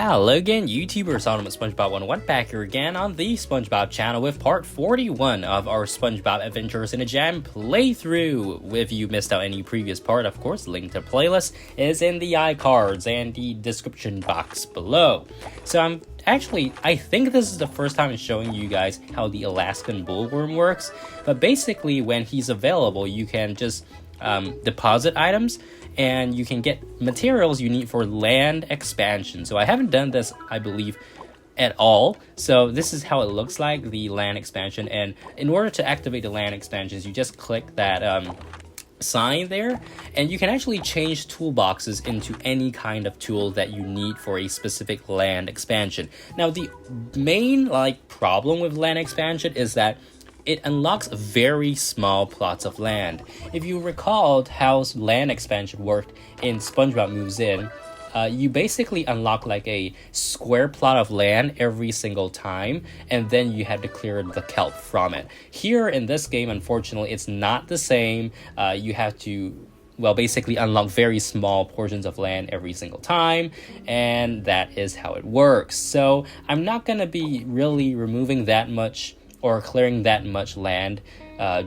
Hello again, YouTubers. I'm SpongeBob 101 back here again on the SpongeBob channel with part 41 of our SpongeBob Adventures in a Jam playthrough. If you missed out any previous part, of course, link to playlist is in the iCards and the description box below. So I think this is the first time I'm showing you guys how the Alaskan bullworm works, but basically when he's available, you can just deposit items and you can get materials you need for land expansion. So I haven't done this, I believe, at all. So this is how it looks like, the land expansion. And in order to activate the land expansions, you just click that sign there, and you can actually change toolboxes into any kind of tool that you need for a specific land expansion. Now, the main problem with land expansion is that it unlocks very small plots of land. If you recalled how land expansion worked in SpongeBob Moves In, you basically unlock like a square plot of land every single time, and then you had to clear the kelp from it. Here in this game, unfortunately, it's not the same. You have to, basically unlock very small portions of land every single time, and that is how it works. So I'm not going to be really removing that much or clearing that much land,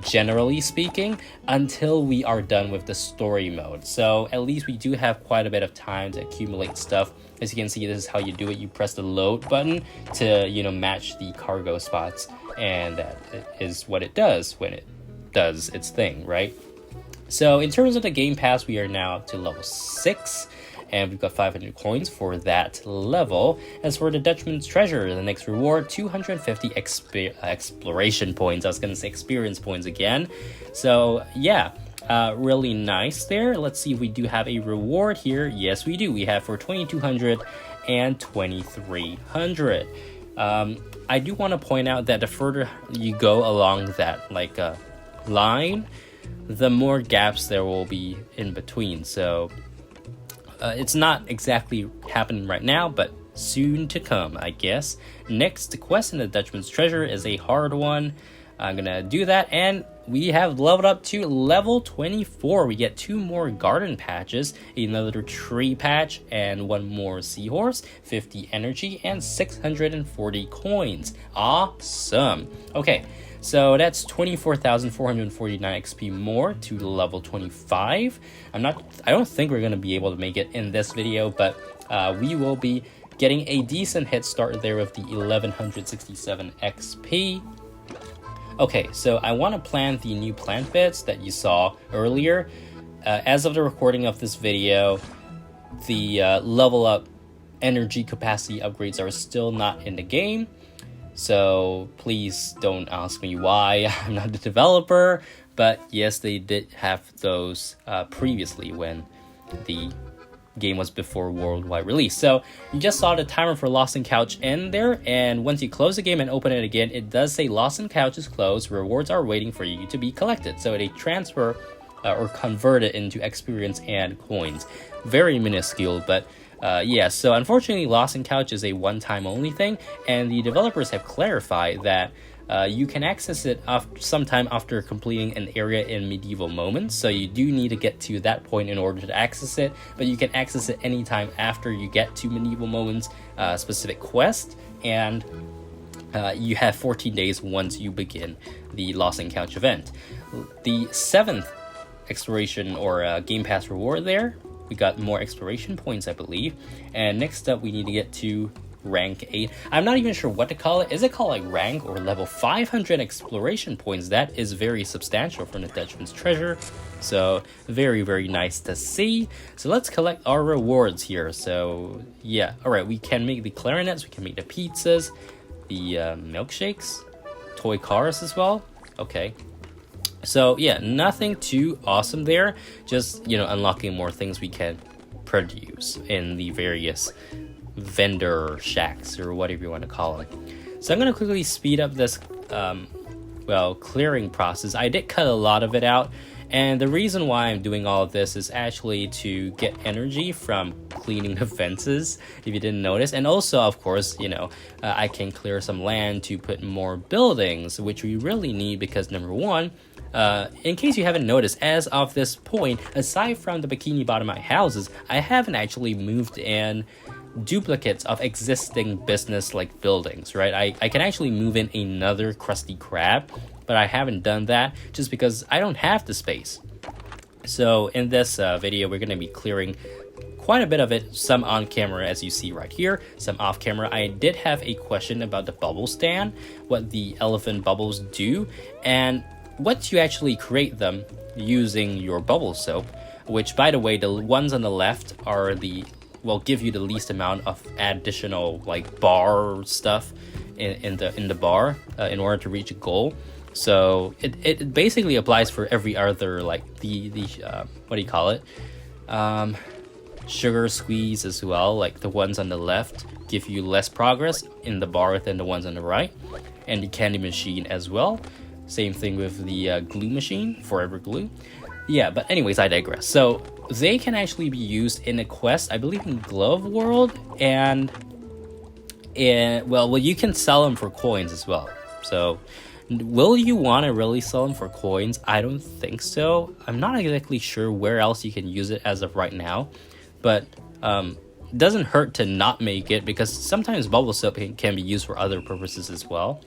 generally speaking, until we are done with the story mode. So at least we do have quite a bit of time to accumulate stuff. As you can see, this is how you do it. You press the load button to, match the cargo spots, and that is what it does when it does its thing, right? So in terms of the game pass, we are now to level 6. And we've got 500 coins for that level. As for the Dutchman's Treasure, the next reward, 250 exploration points. I was going to say experience points again. So, yeah, really nice there. Let's see if we do have a reward here. Yes, we do. We have for 2200 and 2300. I do want to point out that the further you go along that, line, the more gaps there will be in between. So it's not exactly happening right now, but soon to come, I guess. Next quest in the Dutchman's Treasure is a hard one. I'm gonna do that, and we have leveled up to level 24. We get 2 more garden patches, another tree patch, and 1 more seahorse, 50 energy, and 640 coins. Awesome. Okay, so that's 24,449 XP more to level 25. I don't think we're going to be able to make it in this video, but we will be getting a decent head start there with the 1167 XP. Okay, so I want to plant the new plant beds that you saw earlier. As of the recording of this video, the level up energy capacity upgrades are still not in the game. So please don't ask me why. I'm not the developer, but yes, they did have those previously when the game was before worldwide release. So you just saw the timer for Lost and Couch end there, and once you close the game and open it again, it does say Lost and Couch is closed. Rewards are waiting for you to be collected. So they transfer or convert it into experience and coins. Very minuscule, but yeah, so unfortunately, Lost and Couch is a one-time only thing, and the developers have clarified that you can access it sometime after completing an area in Medieval Moments, so you do need to get to that point in order to access it, but you can access it anytime after you get to Medieval Moments specific quest, and you have 14 days once you begin the Lost and Couch event. The 7th exploration or Game Pass reward there, we got more exploration points, I believe. And next up, we need to get to rank 8. I'm not even sure what to call it. Is it called rank or level? 500 exploration points. That is very substantial from the Dutchman's Treasure. So very, very nice to see. So let's collect our rewards here. So yeah, all right. We can make the clarinets. We can make the pizzas, the milkshakes, toy cars as well. Okay. So yeah, nothing too awesome there, just, unlocking more things we can produce in the various vendor shacks or whatever you want to call them. So I'm going to quickly speed up this, clearing process. I did cut a lot of it out, and the reason why I'm doing all of this is actually to get energy from cleaning the fences, if you didn't notice. And also, of course, I can clear some land to put more buildings, which we really need because, number one, in case you haven't noticed, as of this point, aside from the Bikini Bottom houses, I haven't actually moved in duplicates of existing business like buildings, right? I can actually move in another Krusty Krab, but I haven't done that just because I don't have the space. So in this video, we're going to be clearing quite a bit of it, some on camera as you see right here, some off camera. I did have a question about the bubble stand, what the elephant bubbles do, and what you actually create them using your bubble soap, which by the way, the ones on the left are will give you the least amount of additional like bar stuff in the bar in order to reach a goal. So it basically applies for every other, like the what do you call it, sugar squeeze as well. Like the ones on the left give you less progress in the bar than the ones on the right, and the candy machine as well. Same thing with the glue machine, forever glue. Yeah, but anyways, I digress. So they can actually be used in a quest, I believe in Glove World, and well, you can sell them for coins as well. So will you want to really sell them for coins? I don't think so. I'm not exactly sure where else you can use it as of right now, but it doesn't hurt to not make it, because sometimes bubble soap can be used for other purposes as well.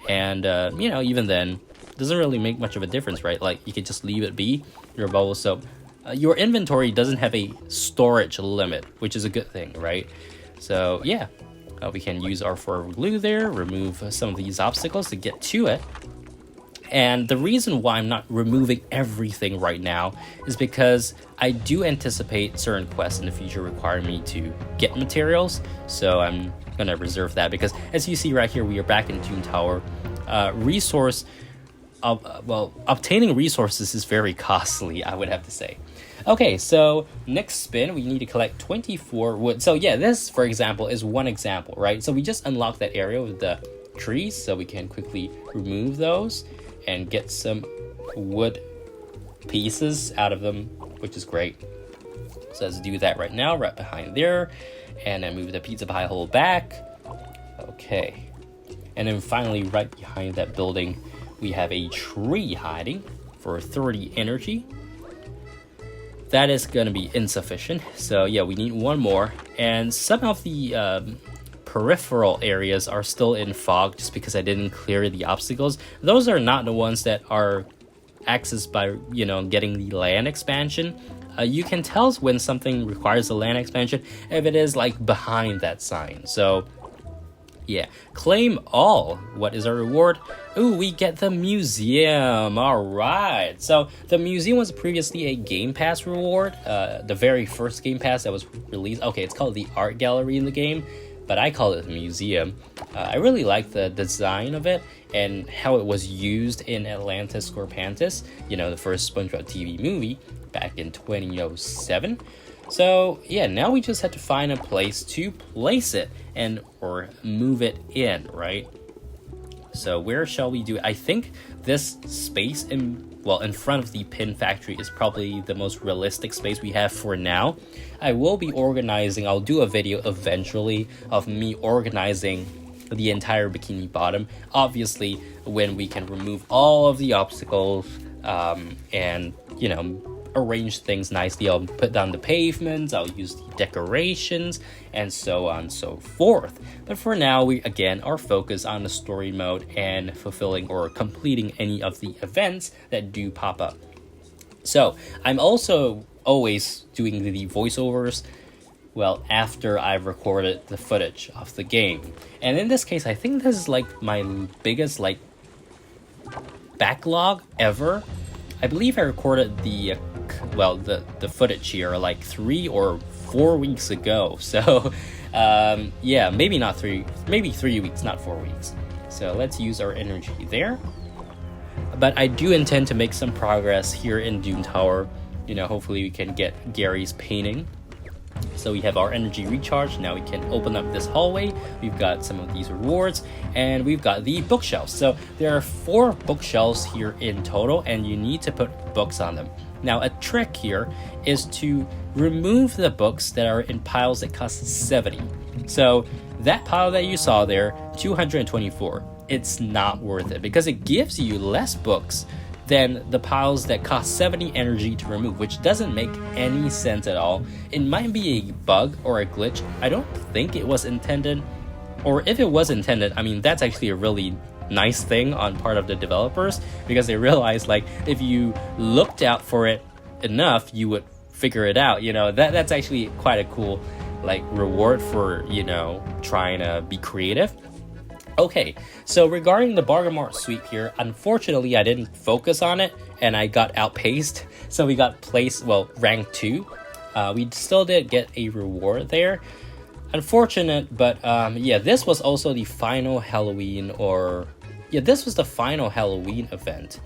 And you know, even then, it doesn't really make much of a difference, right? Like you could just leave it be, your bubble soap. Your inventory doesn't have a storage limit, which is a good thing, right? So yeah. We can use our forever glue there, remove some of these obstacles to get to it. And the reason why I'm not removing everything right now is because I do anticipate certain quests in the future require me to get materials. So I'm going to reserve that, because as you see right here, we are back in Doom Tower. Obtaining resources is very costly, I would have to say. Okay, so next spin, we need to collect 24 wood. So yeah, this, for example, is one example, right? So we just unlocked that area with the trees, so we can quickly remove those and get some wood pieces out of them, which is great. So let's do that right now, right behind there. And then move the pizza pie hole back. Okay. And then finally, right behind that building, we have a tree hiding for 30 energy. That is going to be insufficient. So yeah, we need one more. And some of the peripheral areas are still in fog just because I didn't clear the obstacles. Those are not the ones that are accessed by, you know, getting the land expansion. You can tell when something requires a land expansion if it is like behind that sign. So yeah, claim all. What is our reward? Ooh, we get the museum. All right. So the museum was previously a Game Pass reward. The very first Game Pass that was released. Okay, it's called the art gallery in the game, but I call it the museum. I really like the design of it and how it was used in Atlantis Scorpantis, you know, the first SpongeBob TV movie back in 2007. So yeah, now we just have to find a place to place it or move it in, right? So where shall we do it? I think this space in front of the pin factory is probably the most realistic space we have for now. I will be organizing, I'll do a video eventually of me organizing the entire Bikini Bottom. Obviously, when we can remove all of the obstacles and, you know, arrange things nicely. I'll put down the pavements, I'll use the decorations, and so on and so forth. But for now, we again are focused on the story mode and fulfilling or completing any of the events that do pop up. So I'm also always doing the voiceovers, well, after I've recorded the footage of the game. And in this case, I think this is like my biggest like backlog ever. I believe I recorded the footage here like 3 or 4 weeks ago. So yeah, maybe 3 weeks, not 4 weeks. So let's use our energy there. But I do intend to make some progress here in Doom Tower. You know, hopefully we can get Gary's painting. So we have our energy recharge. Now we can open up this hallway. We've got some of these rewards, and we've got the bookshelves. So there are 4 bookshelves here in total, and you need to put books on them. Now a trick here is to remove the books that are in piles that cost 70. So that pile that you saw there, 224, it's not worth it because it gives you less books than the piles that cost 70 energy to remove, which doesn't make any sense at all. It might be a bug or a glitch. I don't think it was intended, or if it was intended, I mean, that's actually a really nice thing on part of the developers, because they realized, like, if you looked out for it enough, you would figure it out. You know, that's actually quite a cool, like, reward for, you know, trying to be creative. Okay, so regarding the Barg-n-Mart sweep here, unfortunately I didn't focus on it and I got outpaced, so we got rank 2. We still did get a reward there. Unfortunate, but yeah, this was also the final Halloween, this was the final Halloween event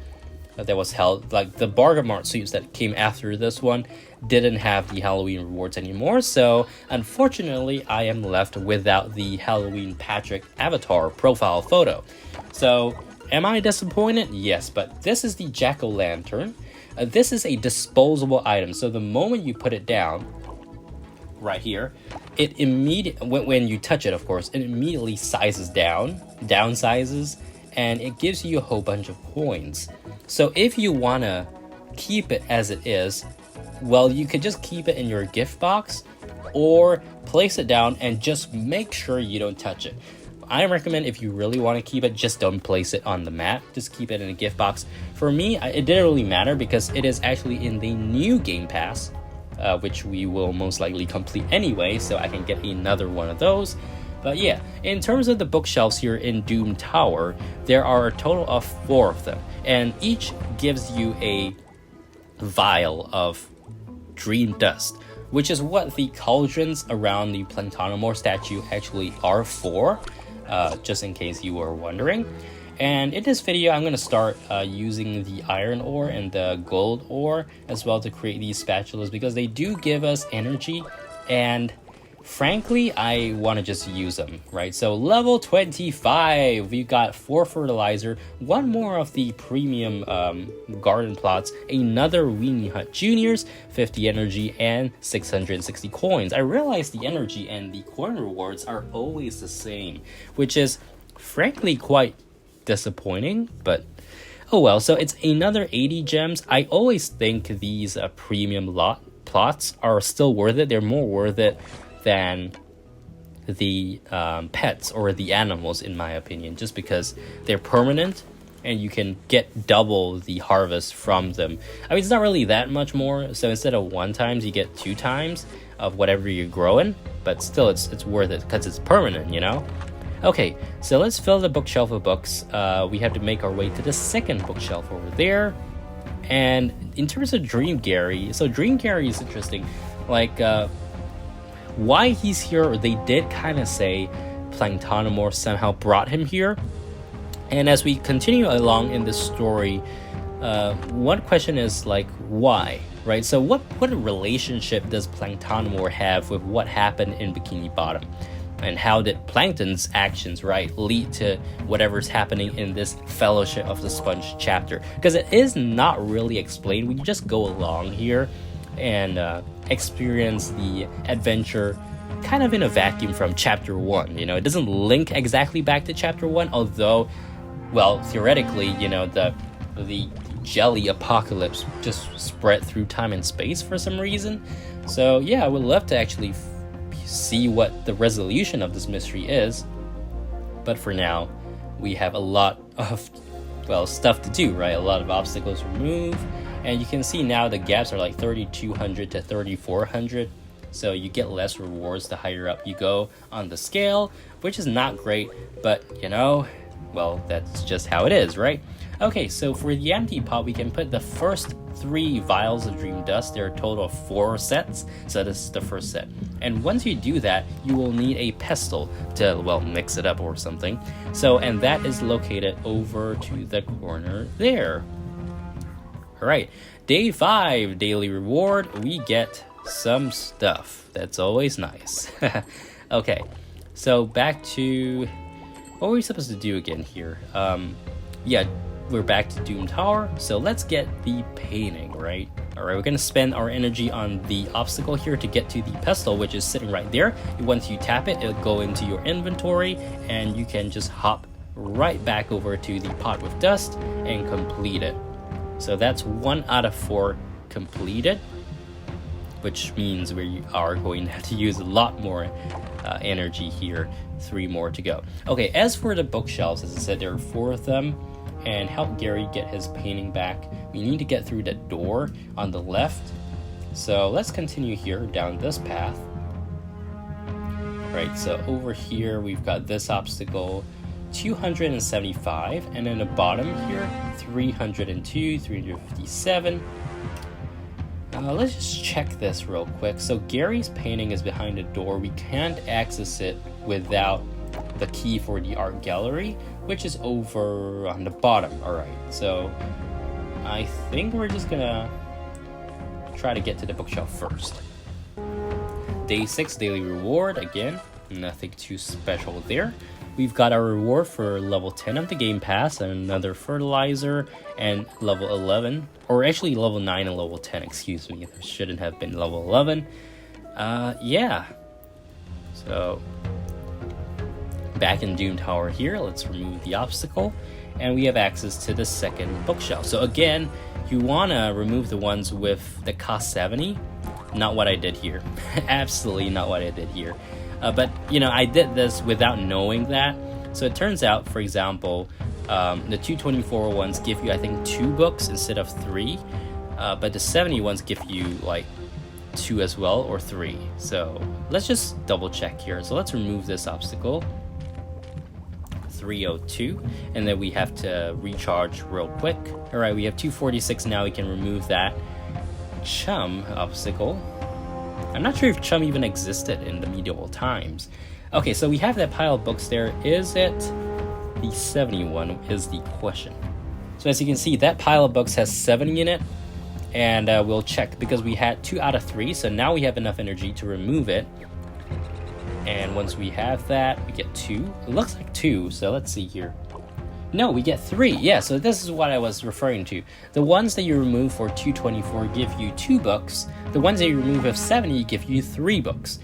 that was held. Like, the Barg-n-Mart sweeps that came after this one didn't have the Halloween rewards anymore, so unfortunately I am left without the Halloween Patrick avatar profile photo. So am I disappointed? Yes, but this is the jack-o'-lantern. This is a disposable item, so the moment you put it down right here, it immediately, when you touch it, of course, it immediately downsizes, and it gives you a whole bunch of coins. So if you want to keep it as it is, well, you could just keep it in your gift box or place it down and just make sure you don't touch it. I recommend, if you really want to keep it, just don't place it on the mat. Just keep it in a gift box. For me, it didn't really matter because it is actually in the new Game Pass, which we will most likely complete anyway, so I can get another one of those. But yeah, in terms of the bookshelves here in Doom Tower, there are a total of 4 of them, and each gives you a vial of dream dust, which is what the cauldrons around the Planktonomore statue actually are for, just in case you were wondering. And in this video, I'm going to start using the iron ore and the gold ore as well to create these spatulas, because they do give us energy, and frankly, I want to just use them, right? So level 25, we've got 4 fertilizer, 1 more of the premium garden plots, another Weenie Hut Juniors, 50 energy, and 660 coins. I realize the energy and the coin rewards are always the same, which is frankly quite disappointing, but oh well. So it's another 80 gems. I always think these premium plots are still worth it. They're more worth it than the pets or the animals, in my opinion, just because they're permanent and you can get double the harvest from them. I mean, it's not really that much more, so instead of 1 times you get 2 times of whatever you're growing, but still it's worth it because it's permanent, you know. Okay, so let's fill the bookshelf with books. We have to make our way to the second bookshelf over there. And in terms of Dream Gary, so Dream Gary is interesting. Like, why he's here, they did kind of say Planktonomore somehow brought him here. And as we continue along in this story, one question is, like, why, right? So what relationship does Planktonomore have with what happened in Bikini Bottom? And how did Plankton's actions, right, lead to whatever's happening in this Fellowship of the Sponge chapter? Because it is not really explained. We just go along here and experience the adventure kind of in a vacuum from chapter 1. You know, it doesn't link exactly back to chapter 1, although, well, theoretically, you know, the jelly apocalypse just spread through time and space for some reason. So yeah, I would love to actually see what the resolution of this mystery is, but for now we have a lot of, well, stuff to do, right? A lot of obstacles to remove, and you can see now the gaps are like 3200 to 3400, so you get less rewards the higher up you go on the scale, which is not great, but you know, well, that's just how it is, right? Okay, so for the empty pot, we can put the first 3 vials of dream dust. There are a total of 4 sets, so this is the first set. And once you do that, you will need a pestle to, well, mix it up or something. So, and that is located over to the corner there. All right, day 5, daily reward. We get some stuff. That's always nice. Okay, so back to what were we supposed to do again here? Yeah, we're back to Doom Tower, so let's get the painting, right? Alright, we're gonna spend our energy on the obstacle here to get to the pestle, which is sitting right there. Once you tap it, it'll go into your inventory, and you can just hop right back over to the pot with dust and complete it. So that's 1 out of 4 completed, which means we are going to have to use a lot more energy here. 3 more to go. Okay, as for the bookshelves, as I said, there are 4 of them, and help Gary get his painting back. We need to get through the door on the left. So let's continue here down this path. Right, so over here we've got this obstacle, 275, and then the bottom here, 302, 357. Let's just check this real quick. So Gary's painting is behind the door. We can't access it without the key for the art gallery, which is over on the bottom. All right, so I think we're just gonna try to get to the bookshelf first. Day 6 daily reward. Again, nothing too special there. We've got our reward for level 10 of the game pass, and another fertilizer, and level 11, or actually level 9 and level 10, excuse me. It shouldn't have been level 11. Yeah. So, back in Doom Tower here, let's remove the obstacle, and we have access to the second bookshelf. So again, you wanna remove the ones with the cost 70. Not what I did here. Absolutely not what I did here. But, you know, I did this without knowing that. So it turns out, for example, the 224 ones give you, I think, 2 books instead of 3. But the 70 ones give you, like, 2 as well, or 3. So let's just double check here. So let's remove this obstacle. 302. And then we have to recharge real quick. All right, we have 246 now. We can remove that chum obstacle. I'm not sure if chum even existed in the medieval times. Okay, so we have that pile of books there. Is it the 71 is the question. So as you can see, that pile of books has 70 in it, and we'll check because we had 2 out of 3, so now we have enough energy to remove it. And once we have that, we get 2. It looks like 2, so let's see here. No, we get 3. Yeah, so this is what I was referring to. The ones that you remove for 224 give you 2 books. The ones that you remove of 70 give you 3 books.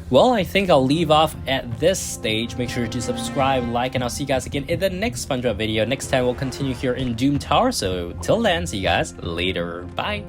Well, I think I'll leave off at this stage. Make sure to subscribe, like, and I'll see you guys again in the next SpongeBob video. Next time we'll continue here in Doom Tower. So till then, see you guys later. Bye.